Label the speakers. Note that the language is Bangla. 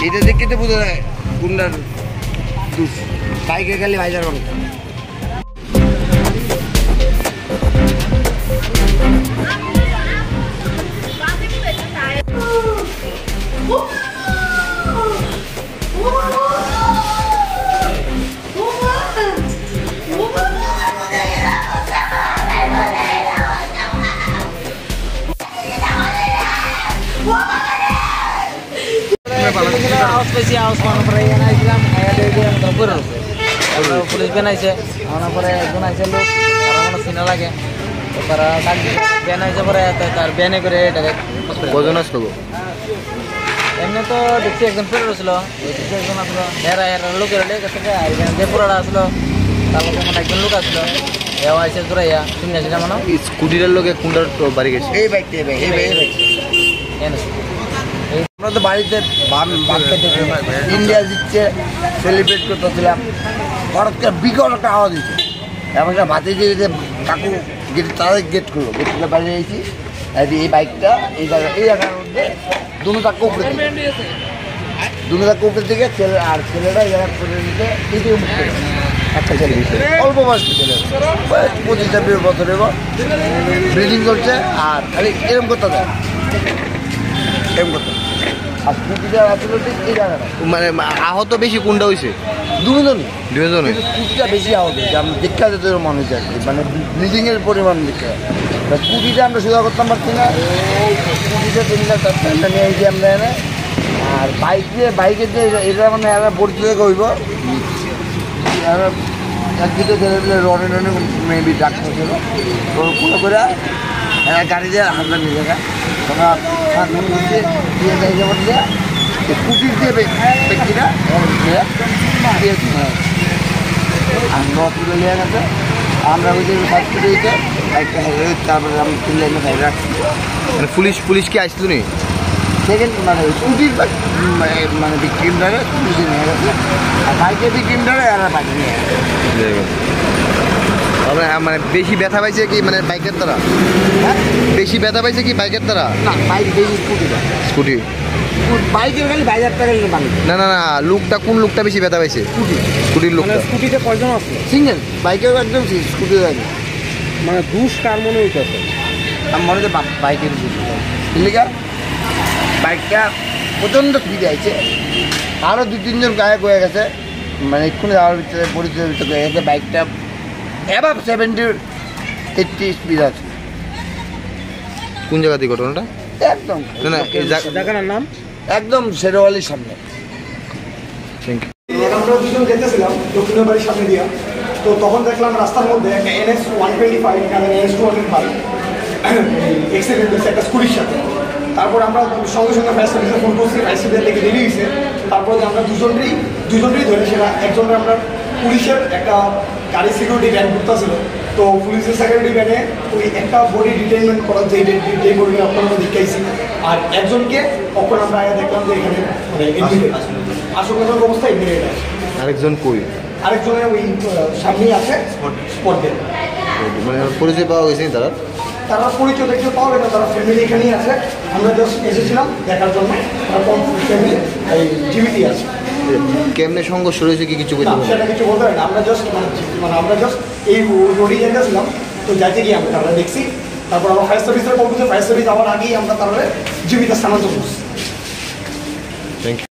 Speaker 1: এটা দেখে তো বোঝা যায় গুন্ডার বাইকে খালি ভাইজার বাংলা।
Speaker 2: পুলিশ ভ্যান আইছে পরে একজন আইছে লোক তারা কোনো চিনা লাগে তারা ভ্যান আইছে পরে তার ভ্যানে করে এটাকে
Speaker 1: কজন আসলো?
Speaker 2: এমনি তো দেখছি একজন ফেরত আসলো, একজন আসলো হেরা হেরা লোকের যে পুরোটা আসলো তার মধ্যে মানে একজন লোক আসলো এও আইসে জোরাইয়া শুনে আসলে মানে
Speaker 1: স্কুটির লোকে কুন্ডার বাড়ি গেছে এই বাইকটা আমরা তো বাড়িতে ইন্ডিয়া দিচ্ছে সেলিব্রেট করতেছিলাম, হঠাৎ করে বিকট একটা আওয়াজ দিচ্ছে এবং ভাতে দিয়ে কাকু গেট তাদের গেট করলো, গেট খুলে বাইরে গেছি এই বাইকটা এই জায়গার মধ্যে দুটো চাক্কা উপরে থেকে ছেলে আর ছেলেটা এই জায়গা করে দিতে একটা ছেলে অল্প বয়স্ক ছেলে 25-26 বছর এবং ব্রিডিং করছে আর খালি এরম করতে দেয় এরম করতে। আর কুটিটা আসলে ঠিক এই জায়গাটা মানে আহত বেশি কোনটা হয়েছে? দুজনই কুটিটা বেশি আহত হয়েছে, আমি দেখা যেতে মনে হচ্ছে আর কি, মানে ব্লিডিংয়ের পরিমাণ দেখে কুটিটা আমরা সোজা করতাম পারছি না, কুটিটা 3-4 নিয়ে এসে আমরা এনে আর বাইকের যে এটা মানে এরা পরিচয় হইব একদিকে ছেলে রনে মেবি ডাক্তার ছিল কোনো করে গাড়ি দিয়ে হাজার নিয়ে জায়গা কুটির দিয়ে ব্যক্তিরা তুলে নিয়ে গেছে, আমরা ওই যে হসপিটালিতে একটা তারপরে আমি তুলে এনে বাইরে রাখছি। মানে পুলিশ কি আসতো নি সেকেন্ড মানে স্কুটির মানে বিক্রিমটারে পুলিশে নিয়ে গেছে আর বাইকের বিক্রিমটারে আর বাইকে নিয়ে গেছে। মানে বেশি ব্যথা পাইছে কি মানে বাইকের দ্বারা? হ্যাঁ বেশি ব্যথা পাইছে কি বাইকের দ্বারা? না বাইক বেশি স্কুটি বাইকের খালি 22,000 টাকা মানুষ। না লোকটা কোন লোকটা বেশি ব্যথা পাইছে? স্কুটির লোকটা। স্কুটিতে কয়জন আছে? সিঙ্গেল, বাইকেও একদম স্কুটি যায়নি। মানে দুষ কার মনে হইতেছে? আমার মনে হচ্ছে বাইকের লিগা বাইকটা প্রচণ্ড স্পিডে আছে, আরও 2-3 জন গায়ে হয়ে গেছে, মানে এক্ষুনি যাওয়ার ভিতরে পরিচয় হয়ে গেছে বাইকটা এবার 70-80 স্পিড আছে। কোন জায়গা থেকে ঘটনাটা? একদম জায়গাটার নাম একদম শেরওয়ালির সামনে।
Speaker 3: আমরা দুজন যেতেছিলাম দক্ষিণের বাড়ির সামনে দিয়া, তো তখন দেখলাম রাস্তার মধ্যে একটা NS-125 NS-205 এক্সিডেন্ট হয়েছে একটা স্কুটির সাথে। তারপর আমরা সঙ্গে ফায়ার সার্ভিসে ফোন করছি, ফায়ার সার্ভিসের লেগে দেরি হয়েছে। তারপরে আমরা দুজনেরই ধরে সেটা একজনের আমরা পুলিশের একটা গাড়ি সিকিউরিটি ভ্যান করতেছিল, তো পুলিশের সিকিউরিটি ভ্যানে ওই একটা বডি ডিটেইনমেন্ট করার যে বডি আপনারা দেখাইছি, আর একজনকে তখন আমরা দেখলাম যে এখানে আশঙ্কাজনক অবস্থায় এডমিটেড আছে।
Speaker 1: আরেকজন কই?
Speaker 3: আরেকজনের ওই সামনেই আছে স্পট ডেড।
Speaker 1: মানে পরিচয় পাওয়া গেছে তারা
Speaker 3: পরিচয় দেখতে পাওয়া গেছে, তারা ফ্যামিলি এখানেই আছে। আমরা জাস্ট এসেছিলাম দেখার জন্য, তারা ফ্যামিলি এই জীবিতই আছে।
Speaker 1: কেমনে সংঘর্ষ রয়েছে কি কিছু বলতে?
Speaker 3: সেটা কিছু বলতে পারি না, আমরা জাস্ট এই রোডে যেতেছিলাম, তো যাইতে গিয়ে আমরা দেখছি। তারপর আমরা ফায়ার সার্ভিসের কল করছি, ফায়ার সার্ভিস যাওয়ার আগেই আমরা তারা জীবিত স্থানান্তর করছি।